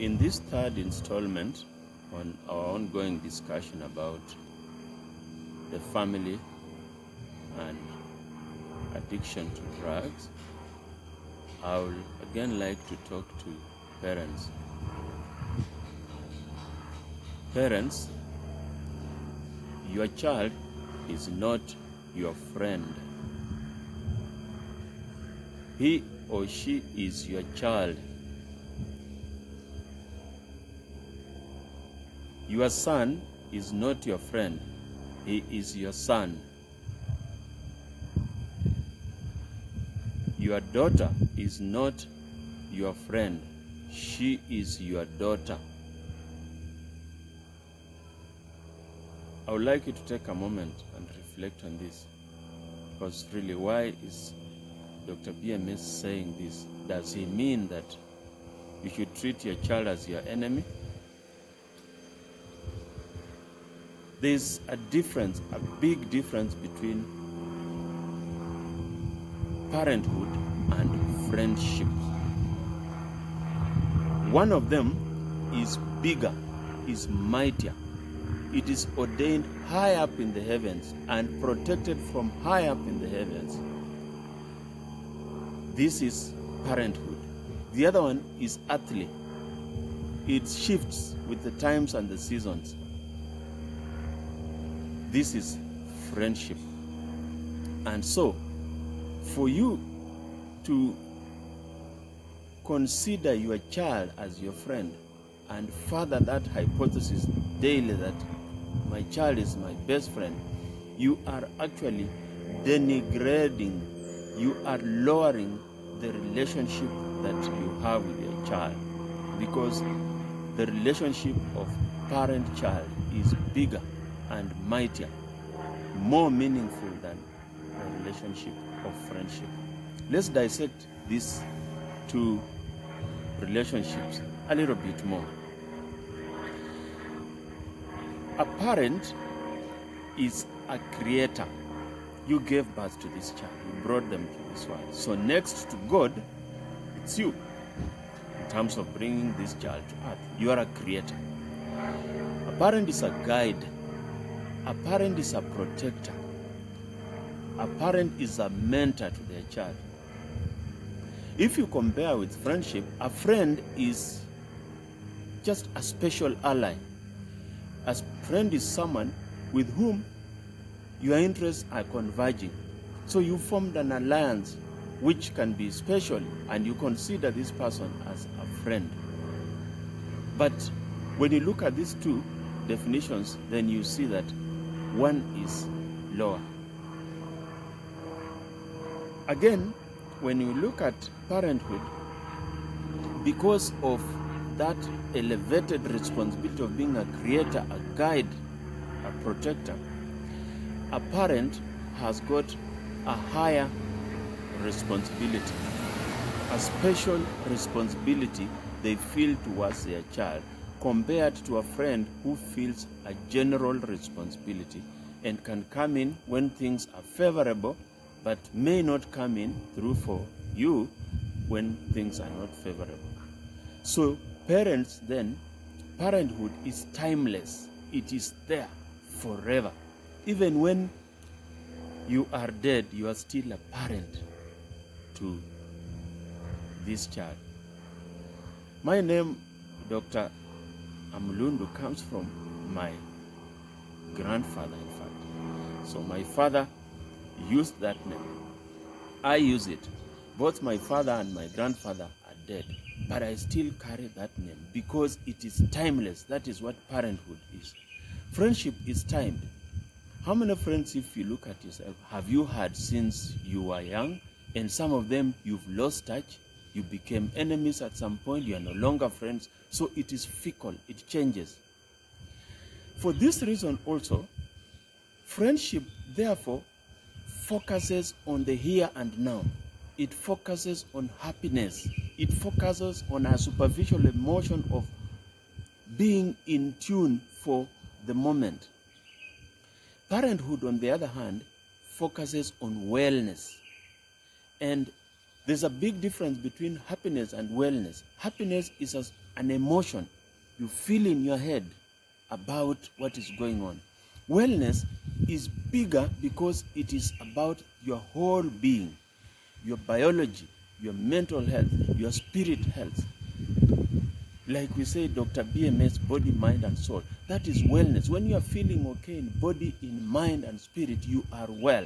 In this third installment on our ongoing discussion about the family and addiction to drugs, I would again like to talk to parents. Parents, your child is not your friend. He or she is your child. Your son is not your friend. He is your son. Your daughter is not your friend. She is your daughter. I would like you to take a moment and reflect on this. Because really, why is Dr. BMS saying this? Does he mean that you should treat your child as your enemy? There's a difference, a big difference between parenthood and friendship. One of them is bigger, is mightier. It is ordained high up in the heavens and protected from high up in the heavens. This is parenthood. The other one is earthly. It shifts with the times and the seasons. This is friendship. And so, for you to consider your child as your friend and further that hypothesis daily that my child is my best friend, you are actually denigrating, you are lowering the relationship that you have with your child, because the relationship of parent-child is bigger and mightier, more meaningful than a relationship of friendship. Let's dissect these two relationships a little bit more. A parent is a creator. You gave birth to this child. You brought them to this world. So next to God, it's you. In terms of bringing this child to earth, you are a creator. A parent is a guide. A parent is a protector. A parent is a mentor to their child. If you compare with friendship, a friend is just a special ally. A friend is someone with whom your interests are converging. So you formed an alliance which can be special, and you consider this person as a friend. But when you look at these two definitions, then you see that one is lower. Again, when you look at parenthood, because of that elevated responsibility of being a creator, a guide, a protector, a parent has got a higher responsibility, a special responsibility they feel towards their child, compared to a friend who feels a general responsibility and can come in when things are favorable, but may not come in through for you when things are not favorable. So parents then, parenthood is timeless. It is there forever. Even when you are dead, you are still a parent to this child. My name, Dr. Amulundu, comes from my grandfather, in fact. So my father used that name. I use it. Both my father and my grandfather are dead, but I still carry that name because it is timeless. That is what parenthood is. Friendship is timed. How many friends, if you look at yourself, have you had since you were young? And some of them you've lost touch. You became enemies at some point. You are no longer friends. So it is fickle. It changes. For this reason also, friendship, therefore, focuses on the here and now. It focuses on happiness. It focuses on a superficial emotion of being in tune for the moment. Parenthood, on the other hand, focuses on wellness. And There's a big difference between happiness and wellness. Happiness is an emotion you feel in your head about what is going on. Wellness is bigger because it is about your whole being, your biology, your mental health, your spirit health. Like we say, Dr. BMS, body, mind, and soul. That is wellness. When you are feeling okay in body, in mind, and spirit, you are well.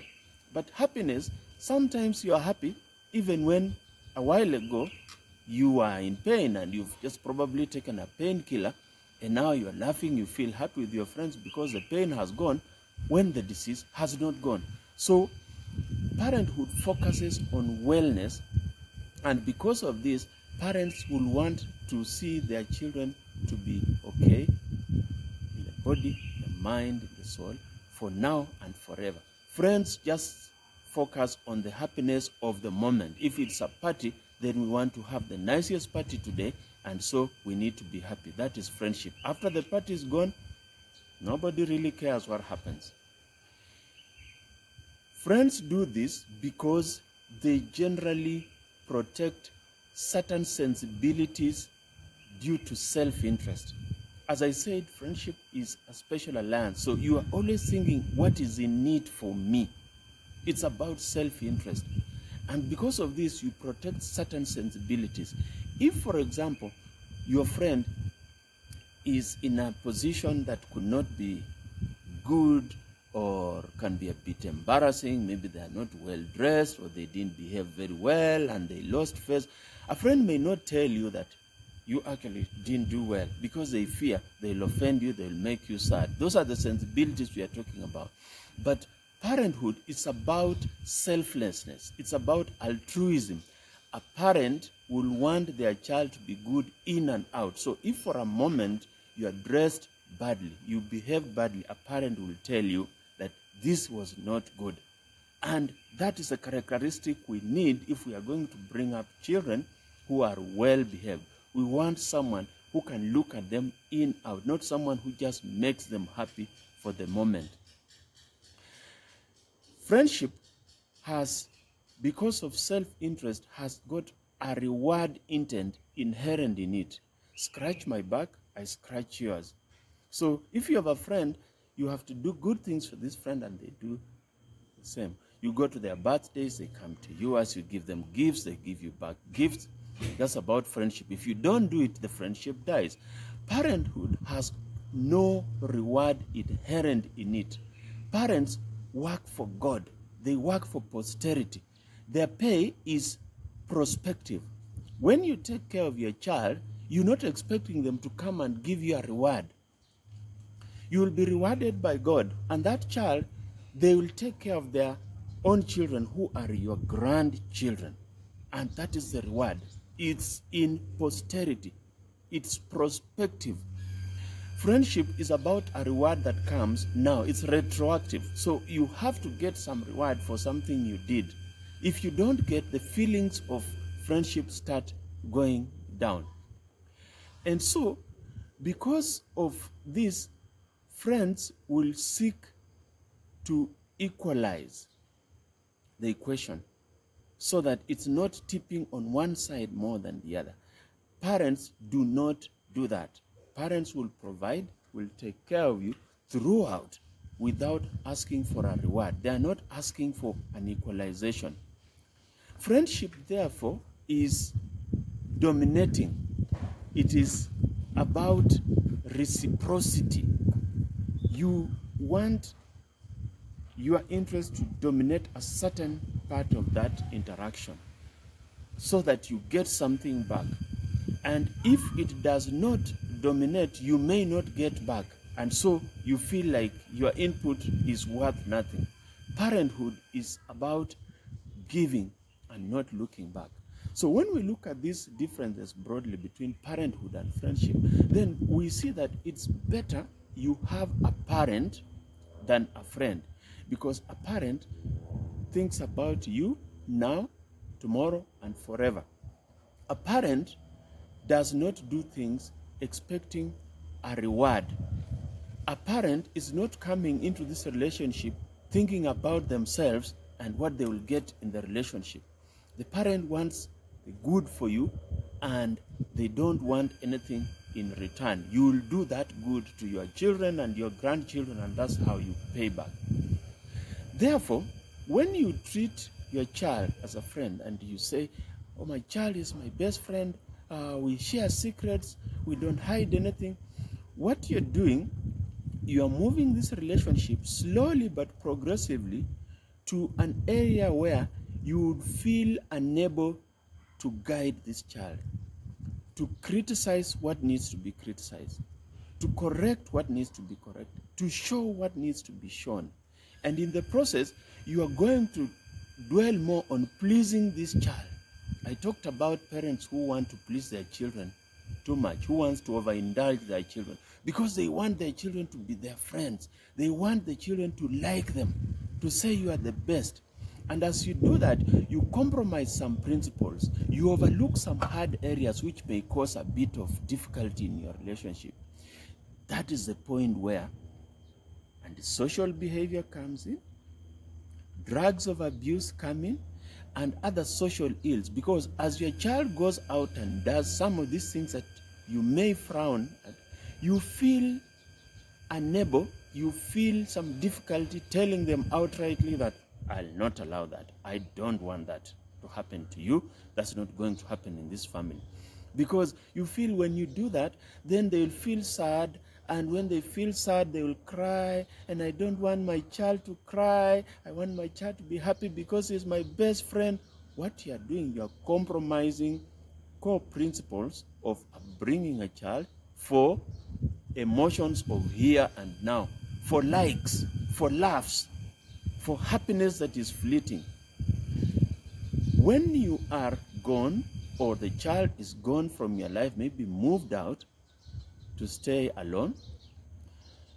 But happiness, sometimes you are happy, even when a while ago you are in pain and you've just probably taken a painkiller, and now you're laughing, you feel happy with your friends because the pain has gone when the disease has not gone. So parenthood focuses on wellness, and because of this, parents will want to see their children to be okay in the body, the mind, the soul, for now and forever. Friends just focus on the happiness of the moment. If it's a party, then we want to have the nicest party today, and so we need to be happy. That is friendship. After the party is gone, nobody really cares what happens. Friends do this because they generally protect certain sensibilities due to self-interest. As I said, friendship is a special alliance. So you are always thinking, what is in it for me? It's about self-interest. And because of this, you protect certain sensibilities. If, for example, your friend is in a position that could not be good or can be a bit embarrassing, maybe they are not well dressed or they didn't behave very well and they lost face, a friend may not tell you that you actually didn't do well because they fear they'll offend you, they'll make you sad. Those are the sensibilities we are talking about. But parenthood is about selflessness. It's about altruism. A parent will want their child to be good in and out. So if for a moment you are dressed badly, you behave badly, a parent will tell you that this was not good. And that is a characteristic we need if we are going to bring up children who are well behaved. We want someone who can look at them in out, not someone who just makes them happy for the moment. Friendship has, because of self-interest, has got a reward intent inherent in it. Scratch my back, I scratch yours. So if you have a friend, you have to do good things for this friend and they do the same. You go to their birthdays, they come to you. As you give them gifts, they give you back gifts. That's about friendship. If you don't do it, the friendship dies. Parenthood has no reward inherent in it. Parents work for God. They work for posterity. Their pay is prospective. When you take care of your child, you're not expecting them to come and give you a reward. You will be rewarded by God, and that child, they will take care of their own children who are your grandchildren. And that is the reward. It's in posterity. It's prospective. Friendship is about a reward that comes now. It's retroactive. So you have to get some reward for something you did. If you don't get, the feelings of friendship start going down. And so, because of this, friends will seek to equalize the equation so that it's not tipping on one side more than the other. Parents do not do that. Parents will provide, will take care of you throughout without asking for a reward. They are not asking for an equalization. Friendship, therefore, is dominating. It is about reciprocity. You want your interest to dominate a certain part of that interaction so that you get something back. And if it does not dominate, you may not get back. And so you feel like your input is worth nothing. Parenthood is about giving and not looking back. So when we look at these differences broadly between parenthood and friendship, then we see that it's better you have a parent than a friend, because a parent thinks about you now, tomorrow, and forever. A parent does not do things expecting a reward. A parent is not coming into this relationship thinking about themselves and what they will get in the relationship. The parent wants the good for you and they don't want anything in return. You will do that good to your children and your grandchildren, and that's how you pay back. Therefore, when you treat your child as a friend and you say, oh, my child is my best friend, we share secrets, we don't hide anything, what you're doing, you are moving this relationship slowly but progressively to an area where you would feel unable to guide this child, to criticize what needs to be criticized, to correct what needs to be corrected, to show what needs to be shown. And in the process, you are going to dwell more on pleasing this child. I talked about parents who want to please their children too much, who wants to overindulge their children because they want their children to be their friends. They want the children to like them, to say you are the best. And as you do that, you compromise some principles. You overlook some hard areas which may cause a bit of difficulty in your relationship. That is the point where antisocial behavior comes in, drugs of abuse come in, and other social ills. Because as your child goes out and does some of these things that you may frown at, you feel unable, you feel some difficulty telling them outrightly that I'll not allow that. I don't want that to happen to you. That's not going to happen in this family. Because you feel when you do that, then they'll feel sad, and when they feel sad, they will cry, and I don't want my child to cry. I want my child to be happy because he's my best friend. What you are doing, you are compromising core principles of bringing a child for emotions of here and now, for likes, for laughs, for happiness that is fleeting. When you are gone, or the child is gone from your life, maybe moved out to stay alone,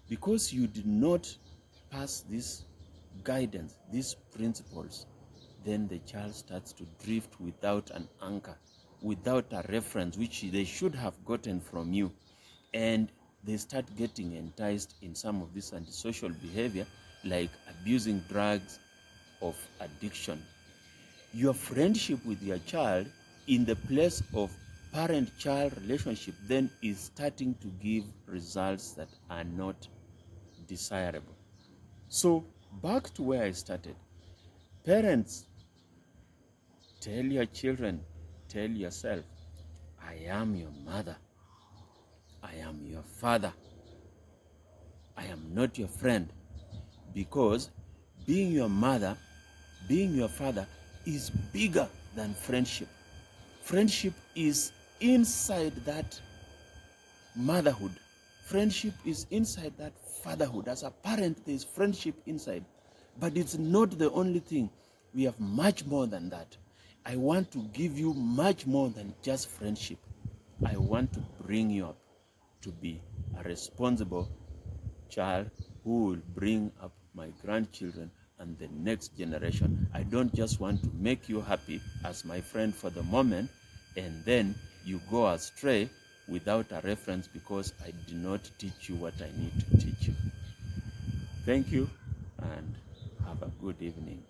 because you did not pass this guidance, these principles, then the child starts to drift without an anchor, without a reference which they should have gotten from you. And they start getting enticed in some of this antisocial behavior, like abusing drugs, of addiction. Your friendship with your child in the place of parent-child relationship then is starting to give results that are not desirable. So back to where I started. Parents, tell your children, tell yourself, I am your mother. I am your father. I am not your friend. Because being your mother, being your father is bigger than friendship. Friendship is inside that motherhood. Friendship is inside that fatherhood. As a parent, there is friendship inside. But it's not the only thing. We have much more than that. I want to give you much more than just friendship. I want to bring you up to be a responsible child who will bring up my grandchildren and the next generation. I don't just want to make you happy as my friend for the moment, and then you go astray without a reference because I did not teach you what I need to teach you. Thank you, and have a good evening.